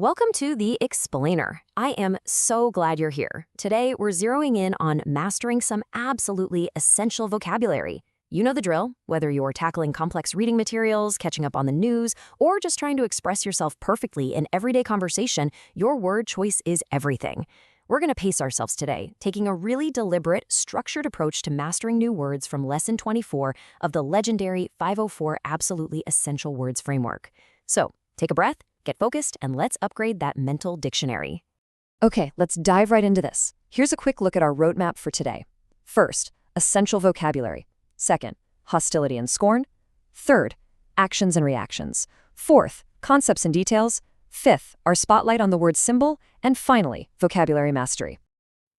Welcome to The Explainer. I am so glad you're here. Today, we're zeroing in on mastering some absolutely essential vocabulary. You know the drill, whether you're tackling complex reading materials, catching up on the news, or just trying to express yourself perfectly in everyday conversation, your word choice is everything. We're going to pace ourselves today, taking a really deliberate, structured approach to mastering new words from Lesson 24 of the legendary 504 Absolutely Essential Words Framework. So, take a breath, get focused, and let's upgrade that mental dictionary. Okay, let's dive right into this. Here's a quick look at our roadmap for today. First, essential vocabulary. Second, hostility and scorn. Third, actions and reactions. Fourth, concepts and details. Fifth, our spotlight on the word symbol. And finally, vocabulary mastery.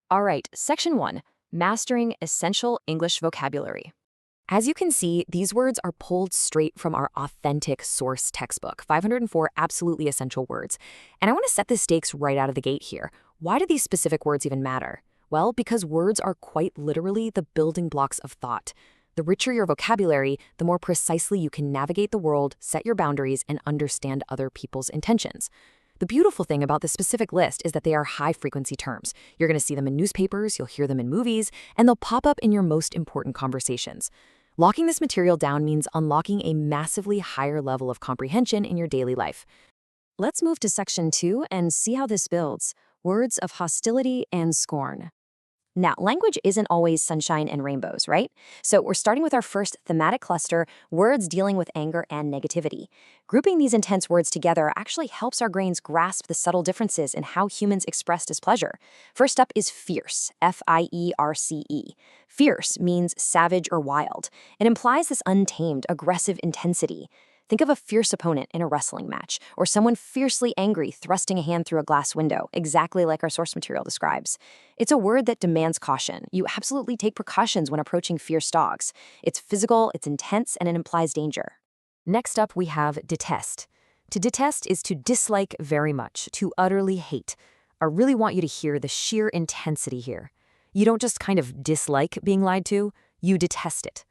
All right, Section 1, Mastering Essential English Vocabulary. As you can see, these words are pulled straight from our authentic source textbook, 504 Absolutely Essential Words. And I want to set the stakes right out of the gate here. Why do these specific words even matter? Well, because words are quite literally the building blocks of thought. The richer your vocabulary, the more precisely you can navigate the world, set your boundaries, and understand other people's intentions. The beautiful thing about this specific list is that they are high-frequency terms. You're going to see them in newspapers, you'll hear them in movies, and they'll pop up in your most important conversations. Locking this material down means unlocking a massively higher level of comprehension in your daily life. Let's move to Section 2 and see how this builds. Words of hostility and scorn. Now, language isn't always sunshine and rainbows, right? So we're starting with our first thematic cluster, words dealing with anger and negativity. Grouping these intense words together actually helps our brains grasp the subtle differences in how humans express displeasure. First up is fierce, F-I-E-R-C-E. Fierce means savage or wild. It implies this untamed, aggressive intensity. Think of a fierce opponent in a wrestling match, or someone fiercely angry thrusting a hand through a glass window, exactly like our source material describes. It's a word that demands caution. You absolutely take precautions when approaching fierce dogs. It's physical, it's intense, and it implies danger. Next up, we have detest. To detest is to dislike very much, to utterly hate. I really want you to hear the sheer intensity here. You don't just kind of dislike being lied to, you detest it.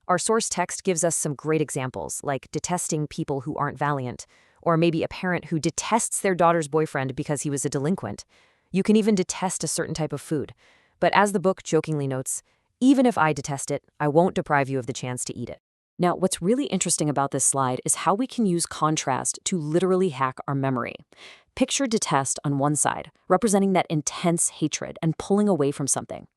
Our source text gives us some great examples, like detesting people who aren't valiant, or maybe a parent who detests their daughter's boyfriend because he was a delinquent. You can even detest a certain type of food. But as the book jokingly notes, even if I detest it, I won't deprive you of the chance to eat it. Now, what's really interesting about this slide is how we can use contrast to literally hack our memory. Picture detest on one side, representing that intense hatred and pulling away from something.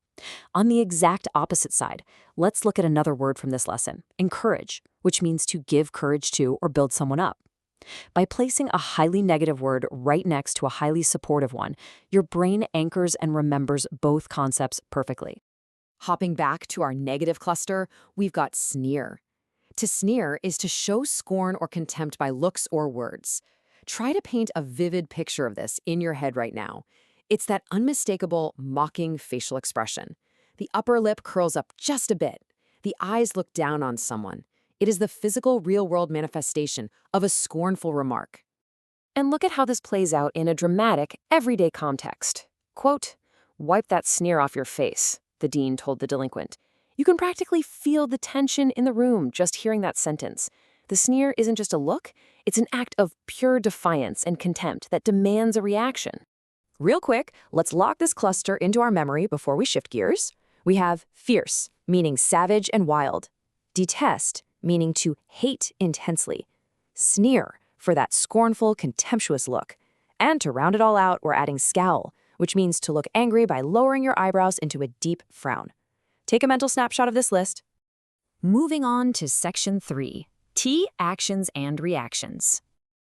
On the exact opposite side, let's look at another word from this lesson, encourage, which means to give courage to or build someone up. By placing a highly negative word right next to a highly supportive one, your brain anchors and remembers both concepts perfectly. Hopping back to our negative cluster, we've got sneer. To sneer is to show scorn or contempt by looks or words. Try to paint a vivid picture of this in your head right now. It's that unmistakable, mocking facial expression. The upper lip curls up just a bit. The eyes look down on someone. It is the physical, real-world manifestation of a scornful remark. And look at how this plays out in a dramatic, everyday context. Quote, "Wipe that sneer off your face," the dean told the delinquent. You can practically feel the tension in the room just hearing that sentence. The sneer isn't just a look, it's an act of pure defiance and contempt that demands a reaction. Real quick, let's lock this cluster into our memory before we shift gears. We have fierce, meaning savage and wild. Detest, meaning to hate intensely. Sneer, for that scornful, contemptuous look. And to round it all out, we're adding scowl, which means to look angry by lowering your eyebrows into a deep frown. Take a mental snapshot of this list. Moving on to Section 3, T, actions and reactions.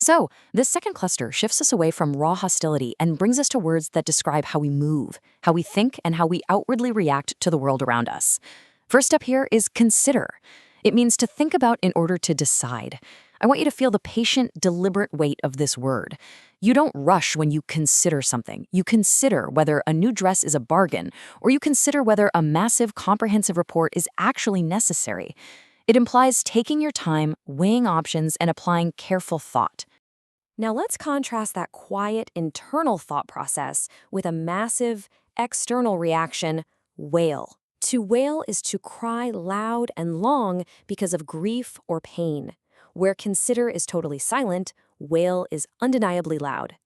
So, this second cluster shifts us away from raw hostility and brings us to words that describe how we move, how we think, and how we outwardly react to the world around us. First up here is consider. It means to think about in order to decide. I want you to feel the patient, deliberate weight of this word. You don't rush when you consider something. You consider whether a new dress is a bargain, or you consider whether a massive, comprehensive report is actually necessary. It implies taking your time, weighing options, and applying careful thought. Now let's contrast that quiet, internal thought process with a massive, external reaction, wail. To wail is to cry loud and long because of grief or pain. Where consider is totally silent, wail is undeniably loud.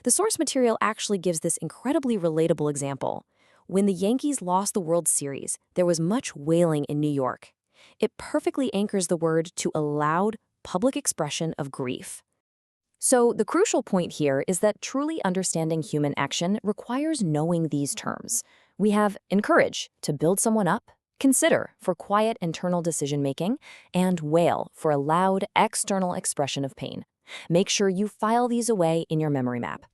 The source material actually gives this incredibly relatable example. When the Yankees lost the World Series, there was much wailing in New York. It perfectly anchors the word to a loud, public expression of grief. So the crucial point here is that truly understanding human action requires knowing these terms. We have encourage, to build someone up, consider, for quiet internal decision-making, and wail, for a loud external expression of pain. Make sure you file these away in your memory map.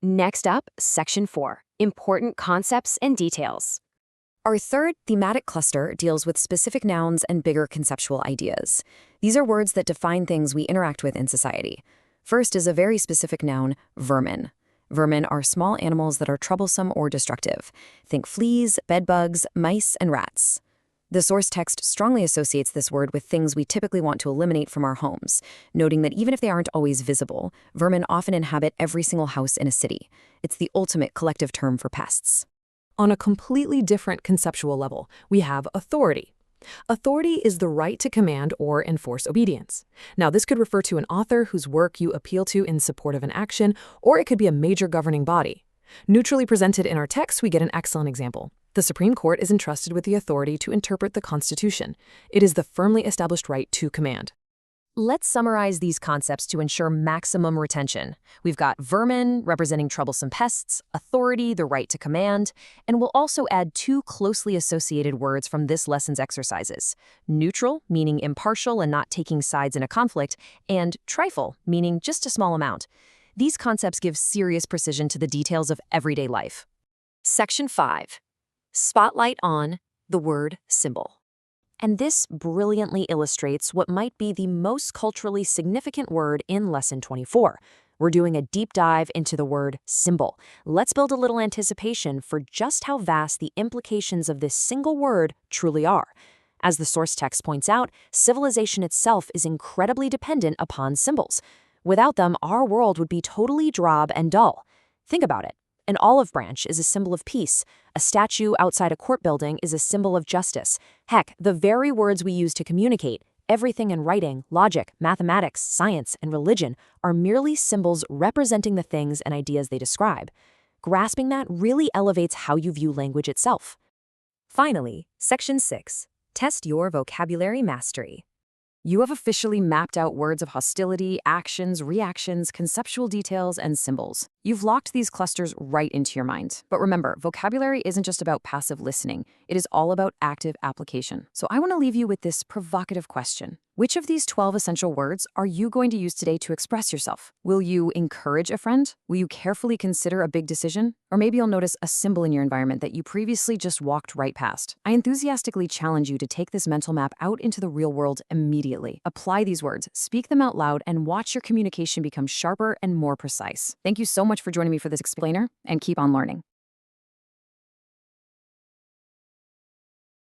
Next up, Section 4, Important Concepts and Details. Our third thematic cluster deals with specific nouns and bigger conceptual ideas. These are words that define things we interact with in society. First is a very specific noun, vermin. Vermin are small animals that are troublesome or destructive. Think fleas, bedbugs, mice, and rats. The source text strongly associates this word with things we typically want to eliminate from our homes, noting that even if they aren't always visible, vermin often inhabit every single house in a city. It's the ultimate collective term for pests. On a completely different conceptual level, we have authority. Authority is the right to command or enforce obedience. Now, this could refer to an author whose work you appeal to in support of an action, or it could be a major governing body. Neutrally presented in our text, we get an excellent example. The Supreme Court is entrusted with the authority to interpret the Constitution. It is the firmly established right to command. Let's summarize these concepts to ensure maximum retention. We've got vermin, representing troublesome pests, authority, the right to command, and we'll also add two closely associated words from this lesson's exercises. Neutral, meaning impartial and not taking sides in a conflict, and trifle, meaning just a small amount. These concepts give serious precision to the details of everyday life. Section 5. Spotlight on the word symbol. And this brilliantly illustrates what might be the most culturally significant word in Lesson 24. We're doing a deep dive into the word symbol. Let's build a little anticipation for just how vast the implications of this single word truly are. As the source text points out, civilization itself is incredibly dependent upon symbols. Without them, our world would be totally drab and dull. Think about it. An olive branch is a symbol of peace. A statue outside a court building is a symbol of justice. Heck, the very words we use to communicate, everything in writing, logic, mathematics, science, and religion, are merely symbols representing the things and ideas they describe. Grasping that really elevates how you view language itself. Finally, Section 6. Test your vocabulary mastery. You have officially mapped out words of hostility, actions, reactions, conceptual details, and symbols. You've locked these clusters right into your mind. But remember, vocabulary isn't just about passive listening. It is all about active application. So I want to leave you with this provocative question. Which of these 12 essential words are you going to use today to express yourself? Will you encourage a friend? Will you carefully consider a big decision? Or maybe you'll notice a symbol in your environment that you previously just walked right past. I enthusiastically challenge you to take this mental map out into the real world immediately. Apply these words, speak them out loud, and watch your communication become sharper and more precise. Thank you so much for joining me for this explainer, and keep on learning.